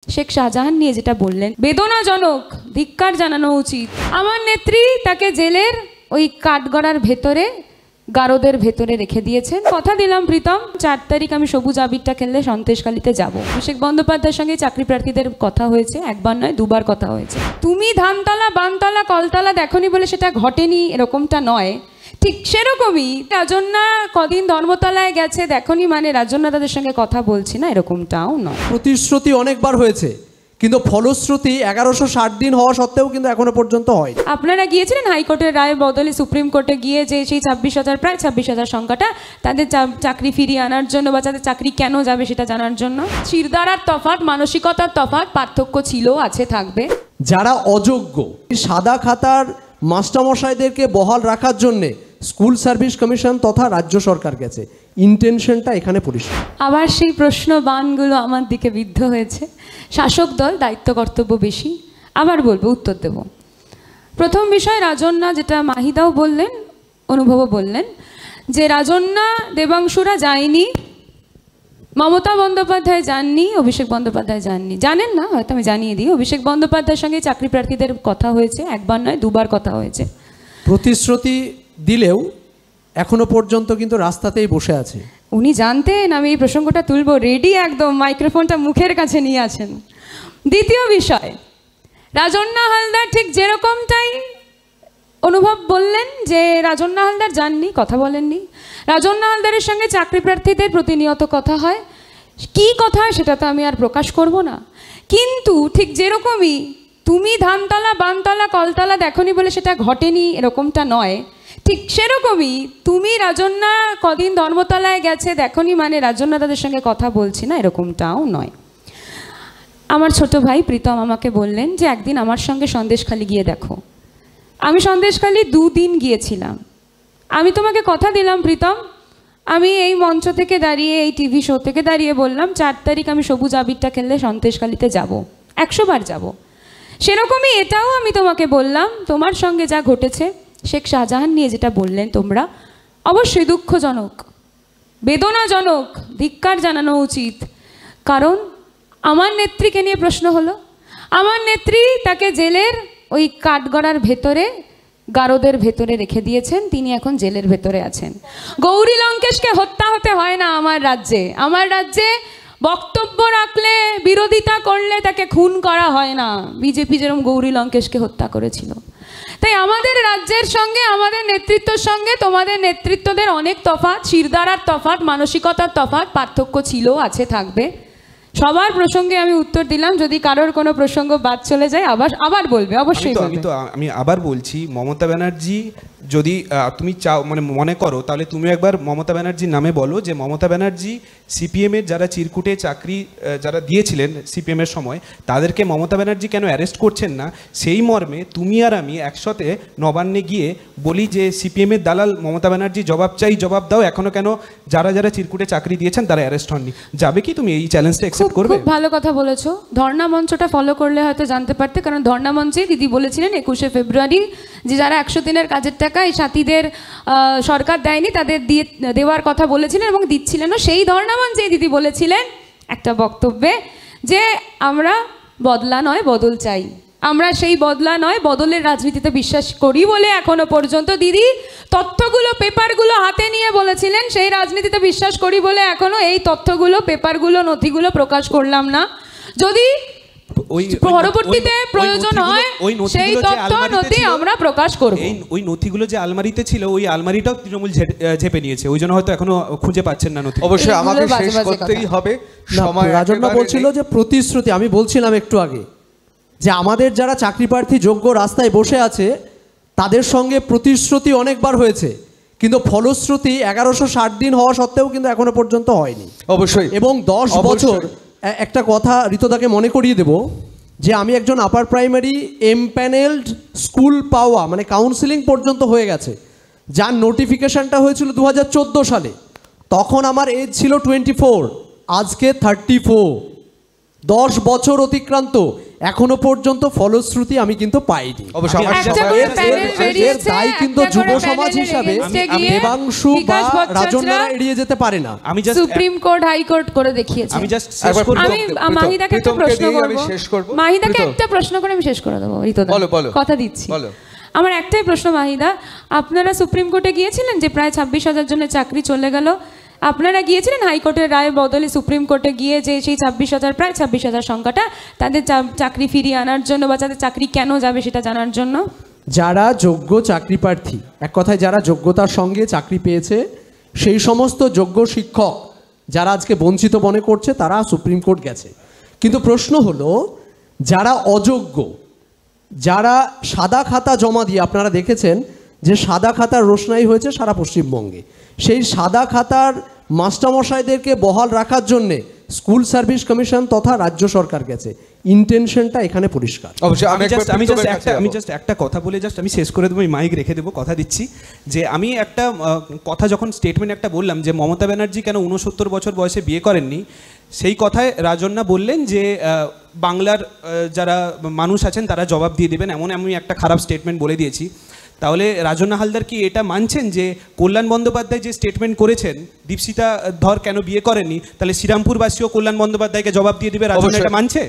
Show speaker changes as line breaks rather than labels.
শেখ শাহজাহান নিয়ে যেটা বললেন বেদনাজনক, ধিক্কার জানানো উচিত। আমার নেত্রী তাকে জেলের ওই কাঠগড়ার ভেতরে গারদের ভেতরে রেখে দিয়েছেন। কথা দিলাম প্রীতম 4 তারিখ আমি সবুজ আবিরটা খেললে সন্দেশখালীতে যাব। অভিষেক বন্দ্যোপাধ্যায়ের সঙ্গে চাকরি প্রার্থীদের কথা হয়েছে, একবার নয় দুবার কথা হয়েছে। তুমি ধানতলা বানতলা কলতলা দেখনি বলে সেটা ঘটেনি এরকমটা নয়, ঠিক সেরকমই রাজন্যা কদিন ধর্মতলায় গেছে দেখনি মানে রাজন্যা তাদের সঙ্গে কথা বলছি না এরকমটাও নয়।
প্রতিশ্রুতি অনেকবার হয়েছে কিন্তু ফলশ্রুতি 1160 দিন হওয়া সত্ত্বেও কিন্তু এখনো পর্যন্ত হয়।
আপনারা গিয়েছিলেন হাইকোর্টের রায় বদলে সুপ্রিম কোর্টে গিয়ে যে সেই 26,000 প্রায় 26,000 সংখ্যাটা তাদের চাকরি ফিরিয়ে আনার জন্য বা তাদের চাকরি কেন যাবে সেটা জানার জন্য। চিরদারার তফাৎ, মানসিকতার তফাৎ, পার্থক্য ছিল, আছে, থাকবে।
যারা অযোগ্য সাদা খাতার মাস্টারমশাইদেরকে বহাল রাখার জন্যে স্কুল সার্ভিস কমিশন তথা রাজ্য সরকার গেছে, ইন্টেনশনটা এখানে পরিষ্কার।
আবার সেই প্রশ্ন বানগুলো আমার দিকে বিদ্ধ হয়েছে। শাসক দল, দায়িত্ব কর্তব্য বেশি। আবার বলবো, উত্তর দেব। প্রথম বিষয় রাজন্যা, যেটা মাহিদাও বললেন, অনুভবও বললেন, যে রাজন্যা দেবাংশুরা যায়নি, মমতা বন্দ্যোপাধ্যায় যাননি, অভিষেক বন্দ্যোপাধ্যায় যাননি। জানেন না হয়তো, আমি জানিয়ে দিই। অভিষেক বন্দ্যোপাধ্যায়ের সঙ্গে চাকরি প্রার্থীদের কথা হয়েছে, একবার নয় দুবার কথা হয়েছে।
প্রতিশ্রুতি দিলেও এখনো পর্যন্ত কিন্তু রাস্তাতেই বসে আছে।
উনি জানতেন আমি এই প্রসঙ্গটা তুলবো, রেডি একদম, মাইক্রোফোনটা মুখের কাছে নিয়ে আছেন। দ্বিতীয় বিষয়, রাজন্যা হালদার ঠিক যেরকমটাই অনুভব বললেন যে রাজন্যা হালদার যাননি, কথা বলেননি। রাজন্যা হালদারের সঙ্গে চাকরি প্রার্থীদের প্রতিনিয়ত কথা হয়, কি কথা সেটা তো আমি আর প্রকাশ করব না। কিন্তু ঠিক যেরকমই তুমি ধানতলা বানতলা কলতলা দেখনি বলে সেটা ঘটেনি এরকমটা নয়, ঠিক সেরকমই তুমি রাজন্যা কদিন ধর্মতলায় গেছে দেখনি মানে রাজন্যা তাদের সঙ্গে কথা বলছি না এরকমটাও নয়। আমার ছোট ভাই প্রীতম আমাকে বললেন যে একদিন আমার সঙ্গে সন্দেশখালী গিয়ে দেখো। আমি সন্দেশখালী 2 দিন গিয়েছিলাম। আমি তোমাকে কথা দিলাম প্রীতম, আমি এই মঞ্চ থেকে দাঁড়িয়ে, এই টিভি শো থেকে দাঁড়িয়ে বললাম 4 তারিখ আমি সবুজ আবিরটা খেললে সন্দেশখালীতে যাব, 100 বার যাব। সেরকমই এটাও আমি তোমাকে বললাম, তোমার সঙ্গে যা ঘটেছে শেখ শাহজাহান নিয়ে যেটা বললেন তোমরা, অবশ্যই দুঃখজনক, বেদনাজনক, ধিক্কার জানানো উচিত। কারণ আমার নেত্রীকে নিয়ে প্রশ্ন হলো, আমার নেত্রী তাকে জেলের ওই কাঠগড়ার ভেতরে গারদের ভেতরে রেখে দিয়েছেন, তিনি এখন জেলের ভেতরে আছেন। গৌরী লঙ্কেশকে হত্যা হতে হয় না আমার রাজ্যে। আমার রাজ্যে বক্তব্য রাখলে, বিরোধিতা করলে তাকে খুন করা হয় না। বিজেপি যেরকম গৌরী লঙ্কেশকে হত্যা করেছিল। তাই আমাদের রাজ্যের সঙ্গে, আমাদের নেতৃত্বের সঙ্গে তোমাদের নেতৃত্বদের অনেক তফাৎ, শিরদাঁড়ার তফাৎ, মানসিকতার তফাৎ, পার্থক্য ছিল, আছে, থাকবে। সবার প্রসঙ্গে আমি উত্তর দিলাম। যদি কারোর কোনো প্রসঙ্গ বাদ চলে যায় আবার বলবে, অবশ্যই বলবে।
আমি আবার বলছি, মমতা ব্যানার্জি যদি তুমি চাও মানে মনে করো, তাহলে তুমি একবার মমতা ব্যানার্জির নামে বলো যে মমতা ব্যানার্জি সিপিএমের যারা চিরকুটে চাকরি যারা দিয়েছিলেন সিপিএমের সময়, তাদেরকে মমতা ব্যানার্জি কেন অ্যারেস্ট করছেন না, সেই মর্মে তুমি আর আমি একসাথে নবান্নে গিয়ে বলি যে সিপিএমের দালাল মমতা ব্যানার্জি জবাব চাই, জবাব দাও, এখনো কেন যারা যারা চিরকুটে চাকরি দিয়েছেন তারা অ্যারেস্ট হননি। যাবে কি তুমি এই চ্যালেঞ্জটা অ্যাকসেপ্ট করবে?
খুব ভালো কথা বলেছো। ধর্ণা মঞ্চটা ফলো করলে হয়তো জানতে পারতে, কারণ ধর্ণা মঞ্চে দিদি বলেছিলেন 21শে ফেব্রুয়ারি যে যারা 100 দিনের কাজের টাকা এই সাথীদের সরকার দেয়নি তাদের দেওয়ার কথা বলেছিলেন এবং দিচ্ছিলেনও। সেই ধর্ণা মঞ্চে দিদি বলেছিলেন একটা বক্তব্যে যে আমরা বদলা নয় বদল চাই, আমরা সেই বদলা নয় বদলের রাজনীতিতে বিশ্বাস করি বলে এখনো পর্যন্ত দিদি তথ্যগুলো, পেপারগুলো হাতে নিয়ে বলেছিলেন সেই রাজনীতিতে বিশ্বাস করি বলে এখনো এই তথ্যগুলো, পেপারগুলো, নথিগুলো প্রকাশ করলাম না। যদি পরবর্তীতে প্রয়োজন হয় সেই তথ্য নথি আমরা প্রকাশ করব।
ওই নথিগুলো যে আলমারিতে ছিল, ওই আলমারিটাও তৃণমূল ঝেপে নিয়েছে, ওই জন্য হয়তো এখনো খুঁজে পাচ্ছেন না নথি।
অবশ্যই আমাকে শেষ করতেই হবে সময়।
রাজন্যা বলছিল যে প্রতিশ্রুতি, আমি বলছিলাম একটু আগে যে আমাদের যারা চাকরি প্রার্থী যোগ্য রাস্তায় বসে আছে তাদের সঙ্গে প্রতিশ্রুতি অনেকবার হয়েছে কিন্তু ফলশ্রুতি 1160 দিন হওয়া সত্ত্বেও কিন্তু এখনো পর্যন্ত হয়নি।
অবশ্যই।
এবং 10 বছর, একটা কথা ঋতদাকে মনে করিয়ে দেব যে আমি একজন আপার প্রাইমারি এমপ্যানেলড স্কুল পাওয়া, মানে কাউন্সিলিং পর্যন্ত হয়ে গেছে, যার নোটিফিকেশনটা হয়েছিল 2014 সালে। তখন আমার এজ ছিল 24, আজকে 34। 10 বছর অতিক্রান্ত। এখনো পর্যন্ত ফলশ্রুতি আমি কিন্তু পাইনি।
অবশ্য আমার
একটা
সময়-
করে
এর-
প্যানেল
এর
বেরিয়েছে,
দায় কিন্তু
একটা
যুব
করে
সমাজ
প্যানেলের
হিসাবে
against এ গিয়ে
দেবাংশু বা
বিকাশ ভট্টাচার্য
রাজন্যারা এড়িয়ে যেতে পারে না।
আমি জাস্ট
সুপ্রিম কোর্ট হাইকোর্ট করে দেখিয়েছে।
আমি জাস্ট
একবার
আমি
প্রীতম-
মাহিদাকে একটা
প্রীতমকে
প্রশ্ন
দিয়ে আমি
করব।
শেষ করব।
মাহিদাকে
প্রীতম।
একটা প্রশ্ন করে আমি শেষ করে দেবো ঋতুদা।
বলো, বলো।
কথা দিচ্ছি।
বলো।
আমার একটাই প্রশ্ন মাহিদা, আপনারা সুপ্রিম কোর্টে গিয়েছিলেন যে প্রায় 26,000 জনের চাকরি চলে গেল, আপনারা গিয়েছিলেন হাইকোর্টের রায় বদলে সুপ্রিম কোর্টে গিয়ে যে সেই 26,000 প্রায় 26,000 সংখ্যাটা তাদের চাকরি ফিরিয়ে আনার জন্য বা তাদের চাকরি কেন যাবে সেটা জানার জন্য?
যারা যোগ্য চাকরি প্রার্থী, এক কথায় যারা যোগ্যতার সঙ্গে চাকরি পেয়েছে, সেই সমস্ত যোগ্য শিক্ষক যারা আজকে বঞ্চিত মনে করছে তারা সুপ্রিম কোর্ট গেছে। কিন্তু প্রশ্ন হলো যারা অযোগ্য, যারা সাদা খাতা জমা দিয়ে, আপনারা দেখেছেন যে সাদা খাতার রোশনাই হয়েছে সারা পশ্চিমবঙ্গে, সেই সাদা খাতার মাস্টারমশাইদেরকে বহাল রাখার জন্যে স্কুল সার্ভিস কমিশন তথা রাজ্য সরকার গেছে। ইন্টেনশনটা এখানে পরিষ্কার।
অবশ্যই আমি একবার
আমি
প্রীতমের কাছে
আমি
যাবো।
জাস্ট একটা কথা বলে আমি শেষ করে দেবো, মাইক রেখে দেবো, কথা দিচ্ছি যে আমি একটা কথা যখন স্টেটমেন্ট একটা বললাম যে মমতা ব্যানার্জি কেন 69 বছর বয়সে বিয়ে করেননি, সেই কথায় রাজন্যা বললেন যে বাংলার যারা মানুষ আছেন তারা জবাব দিয়ে দেবেন, এমন আমি একটা খারাপ স্টেটমেন্ট বলে দিয়েছি। তাহলে রাজন্যা হালদার কি এটা মানছেন যে কল্যাণ বন্দ্যোপাধ্যায় যে স্টেটমেন্ট করেছেন দীপশিতা ধর কেন বিয়ে করেননি, তাহলে শ্রীরামপুরবাসীও কল্যাণ বন্দ্যোপাধ্যায়কে জবাব দিয়ে দেবে, রাজন্যা এটা মানছে?